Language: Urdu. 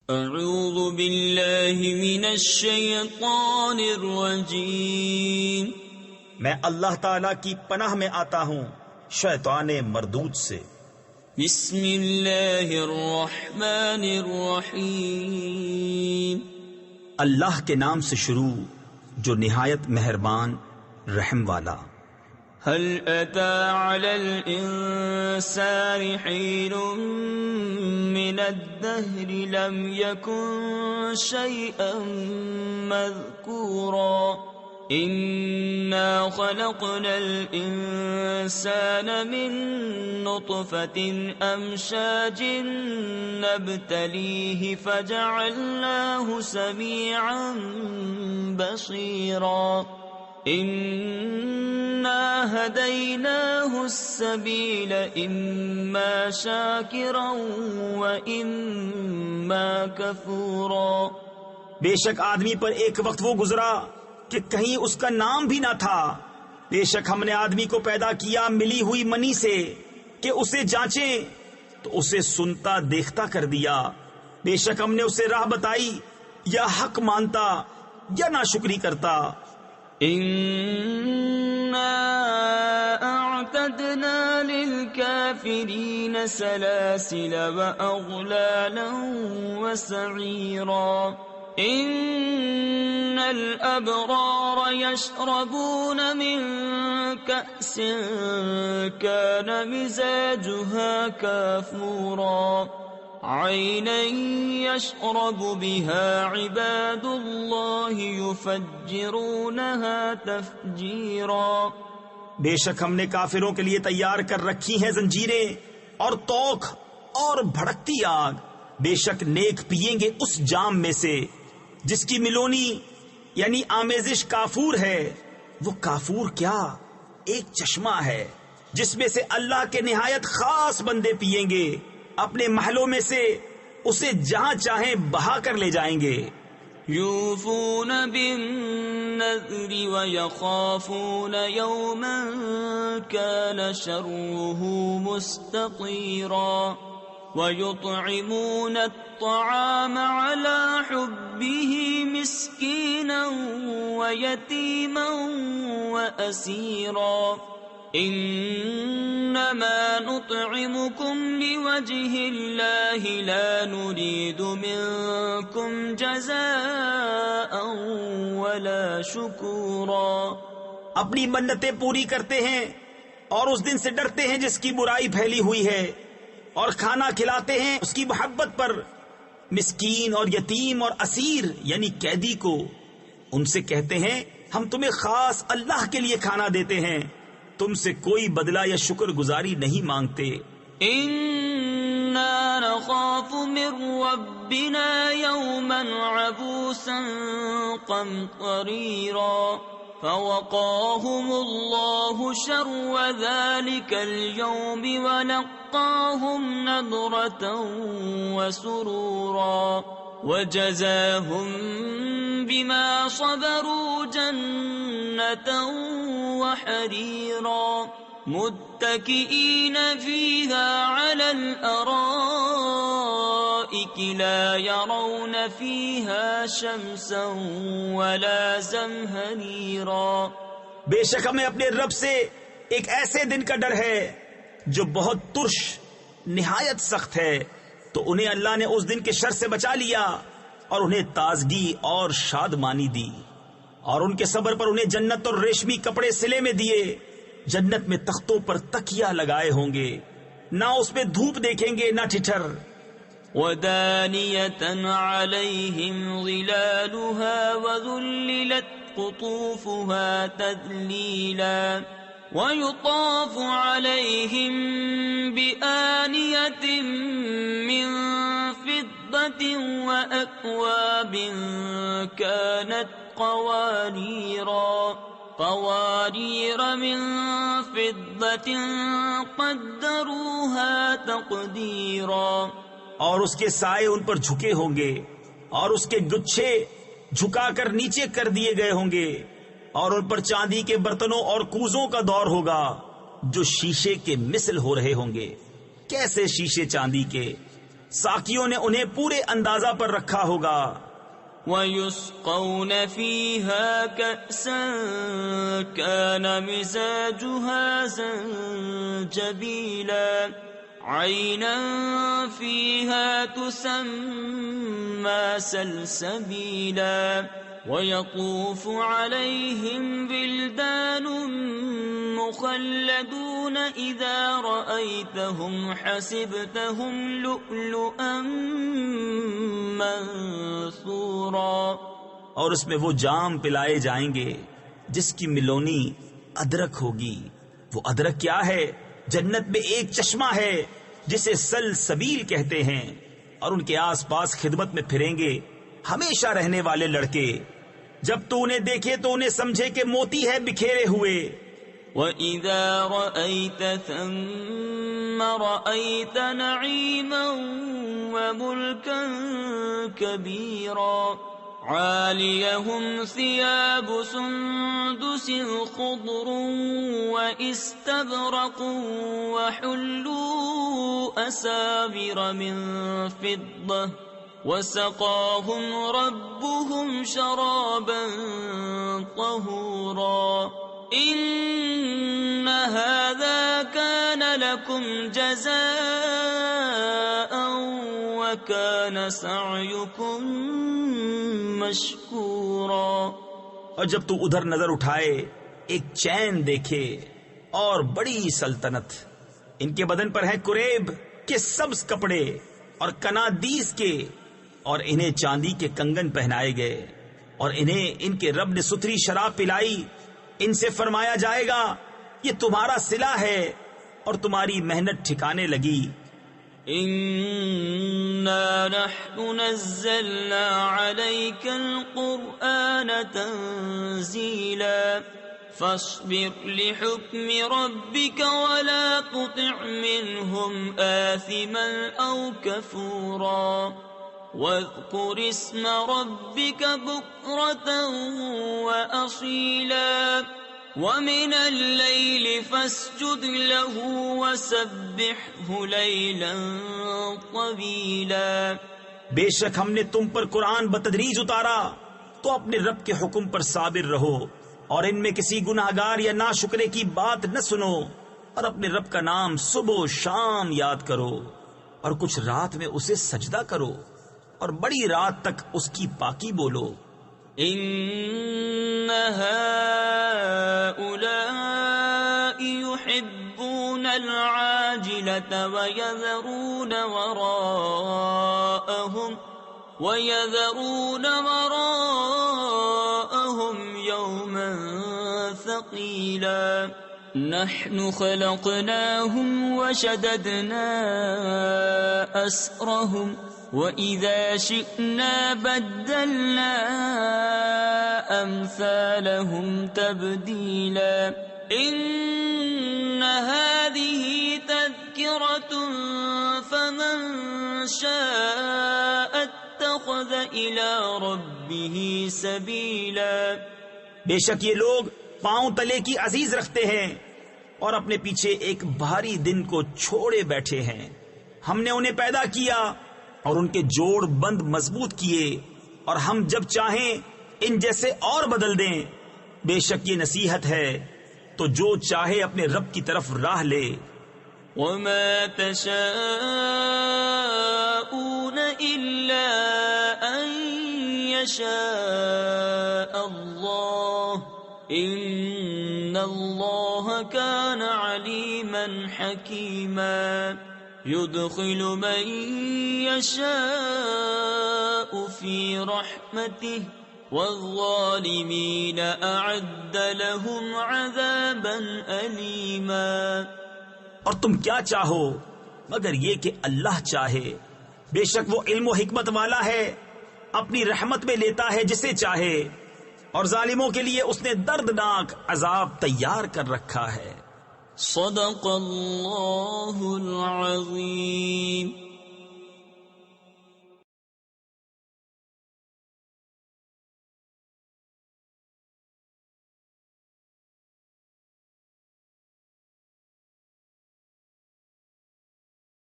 اعوذ باللہ من الشیطان الرجیم، میں اللہ تعالی کی پناہ میں آتا ہوں شیطان مردود سے۔ بسم اللہ الرحمن الرحیم، اللہ کے نام سے شروع جو نہایت مہربان رحم والا۔ هل أتى على الإنسان حين من الدهر لم يكن شيئا مذكورا إنا خلقنا الإنسان من نطفة أمشاج نبتليه فجعلناه سميعا بصيرا إنا هديناه السبيل إما شاكرا وإما كفورا۔ بے شک آدمی پر ایک وقت وہ گزرا کہ کہیں اس کا نام بھی نہ تھا۔ بے شک ہم نے آدمی کو پیدا کیا ملی ہوئی منی سے کہ اسے جانچیں تو اسے سنتا دیکھتا کر دیا۔ بے شک ہم نے اسے راہ بتائی، یا حق مانتا یا ناشکری کرتا۔ إنا أعتدنا للكافرين سلاسل وأغلالا وسعيرا إن الأبرار يشربون من كأس كان مزاجها كافورا عينا يشرب بها عباد الله يفجرونها تفجيرا۔ بے شک ہم نے کافروں کے لیے تیار کر رکھی ہیں زنجیریں اور توق اور بھڑکتی آگ۔ بے شک نیک پیئیں گے اس جام میں سے جس کی ملونی یعنی آمیزش کافور ہے۔ وہ کافور کیا، ایک چشمہ ہے جس میں سے اللہ کے نہایت خاص بندے پیئیں گے، اپنے محلوں میں سے اسے جہاں چاہیں بہا کر لے جائیں گے۔ یوفون بالنذر ویخافون یوما کان شره مستطیرا ویطعمون الطعام على حبه مسکینا ویتیما واسیرا انما نطعمكم لوجه الله لا نريد منكم جزاء ولا شكورا۔ اپنی منتیں پوری کرتے ہیں اور اس دن سے ڈرتے ہیں جس کی برائی پھیلی ہوئی ہے، اور کھانا کھلاتے ہیں اس کی محبت پر، مسکین اور یتیم اور اسیر یعنی قیدی کو۔ ان سے کہتے ہیں ہم تمہیں خاص اللہ کے لیے کھانا دیتے ہیں، تم سے کوئی بدلہ یا شکر گزاری نہیں مانگتے۔ انا نخاف من ربنا یوما عبوسا قمطریرا فوقاهم الله شر ذلك اليوم ولقاهم نضرة وسرورا وجزاهم بما صبروا جنة وحريرا متكئين فيها على الأرائك لا يرون فيها شمسا ولا زمهريرا۔ بے شک ہمیں اپنے رب سے ایک ایسے دن کا ڈر ہے جو بہت ترش نہایت سخت ہے، تو انہیں اللہ نے اس دن کے شر سے بچا لیا اور انہیں تازگی اور شادمانی دی، اور ان کے صبر پر انہیں جنت اور ریشمی کپڑے سلے میں دیے۔ جنت میں تختوں پر تکیا لگائے ہوں گے، نہ اس میں دھوپ دیکھیں گے نہ ٹھٹھر۔ ودانية عليهم ظلالها وذللت قطوفها تذليلا ويطاف عليهم بآنية من فضة وأكواب كانت قوارير من فضة قدروها تقديرا۔ اور اس کے سائے ان پر جھکے ہوں گے، اور اس کے گچھے جھکا کر نیچے کر دیے گئے ہوں گے، اور ان پر چاندی کے برتنوں اور کوزوں کا دور ہوگا جو شیشے کے مثل ہو رہے ہوں گے۔ کیسے شیشے چاندی کے، ساقیوں نے انہیں پورے اندازہ پر رکھا ہوگا. وَيُسْقَوْنَ فِيهَا كَأْسًا كَانَ مِزَاجُهَا زَنْجَبِيلًا عَيْنًا فِيهَا تُسَمَّى سَلْسَبِيلًا وَيَطُوفُ عَلَيْهِمْ وِلْدَانٌ مُخَلَّدُونَ إِذَا رَأَيْتَهُمْ حَسِبْتَهُمْ لُؤْلُؤًا منثورا. اور اس میں وہ جام پلائے جائیں گے جس کی ملونی ادرک ہوگی. وہ ادرک کیا ہے؟ جنت میں ایک چشمہ ہے جسے سلسبیل کہتے ہیں، اور ان کے آس پاس خدمت میں پھریں گے ہمیشہ رہنے والے لڑکے. جب تو انہیں دیکھے تو انہیں سمجھے کہ موتی ہے بکھیرے ہوئے. وَإِذَا رَأَيْتَ ثَمَّ رَأَيْتَ نَعِيمًا وَمُلْكًا كَبِيرًا عَالِيَهُمْ ثِيَابُ سُنْدُسٍ خُضْرٌ وَإِسْتَبْرَقٌ وَحُلُّوا أَسَاوِرَ مِنْ فِضَّةٍ وَسَقَاهُمْ رَبُّهُمْ شَرَابًا طَهُورًا. إِنَّ هَذَا كَانَ لَكُمْ جَزَاءً وَكَانَ سَعْيُكُمْ مَشْكُورًا. اور جب تو ادھر نظر اٹھائے ایک چین دیکھے اور بڑی سلطنت. ان کے بدن پر ہیں کریب کے سبز کپڑے اور کنادیس کے، اور انہیں چاندی کے کنگن پہنائے گئے، اور انہیں ان کے رب نے ستھری شراب پلائی. ان سے فرمایا جائے گا یہ تمہارا صلہ ہے اور تمہاری محنت ٹھکانے لگی. إِنَّا نَحْنُ نَزَّلْنَا عَلَيْكَ الْقُرْآنَ تَنزِيلًا فَاصْبِرْ لِحُكْمِ رَبِّكَ وَلَا تُطِعْ مِنْهُمْ آثِمًا أَوْ كَفُورًا وَاذْكُرِ اسْمَ رَبِّكَ بُكْرَةً وَأَصِيلًا وَمِنَ اللَّيْلِ فَاسْجُدْ لَهُ وَسَبِّحْهُ لَيْلًا طَوِيلًا. بے شک ہم نے تم پر قرآن بتدریج اتارا تو اپنے رب کے حکم پر صابر رہو، اور ان میں کسی گناہگار یا ناشکرے کی بات نہ سنو، اور اپنے رب کا نام صبح و شام یاد کرو، اور کچھ رات میں اسے سجدہ کرو، اور بڑی رات تک اس کی پاکی بولو. إِنَّ هَؤُلَاءِ يُحِبُّونَ الْعَاجِلَةَ وَيَذَرُونَ وَرَاءَهُمْ يَوْمًا ثَقِيلًا. نَحْنُ خَلَقْنَاهُمْ وَشَدَدْنَا أَسْرَهُمْ وَإِذَا شِئْنَا بَدَّلْنَا أَمْثَالَهُمْ تَبْدِيلًا. إِنَّ هَذِهِ تَذْكِرَةٌ فَمَنْ شَاءَ اتَّخَذَ إِلَى رَبِّهِ سَبِيلًا. بے شک یہ لوگ پاؤں تلے کی عزیز رکھتے ہیں اور اپنے پیچھے ایک بھاری دن کو چھوڑے بیٹھے ہیں. ہم نے انہیں پیدا کیا اور ان کے جوڑ بند مضبوط کیے، اور ہم جب چاہیں ان جیسے اور بدل دیں. بے شک یہ نصیحت ہے تو جو چاہے اپنے رب کی طرف راہ لے. وَمَا تَشَاءُونَ إِلَّا أَن يَشَاءَ اللَّهُ إِنَّ اللَّهَ كَانَ عَلِيمًا حَكِيمًا. يُدْخِلُ مَن يَشَاءُ فِي رَحْمَتِهِ وَالظَّالِمِينَ أَعَدَّ لَهُمْ عَذَابًا أَلِيمًا. اور تم کیا چاہو مگر یہ کہ اللہ چاہے. بے شک وہ علم و حکمت والا ہے، اپنی رحمت میں لیتا ہے جسے چاہے، اور ظالموں کے لیے اس نے دردناک عذاب تیار کر رکھا ہے. صدق اللہ العظیم.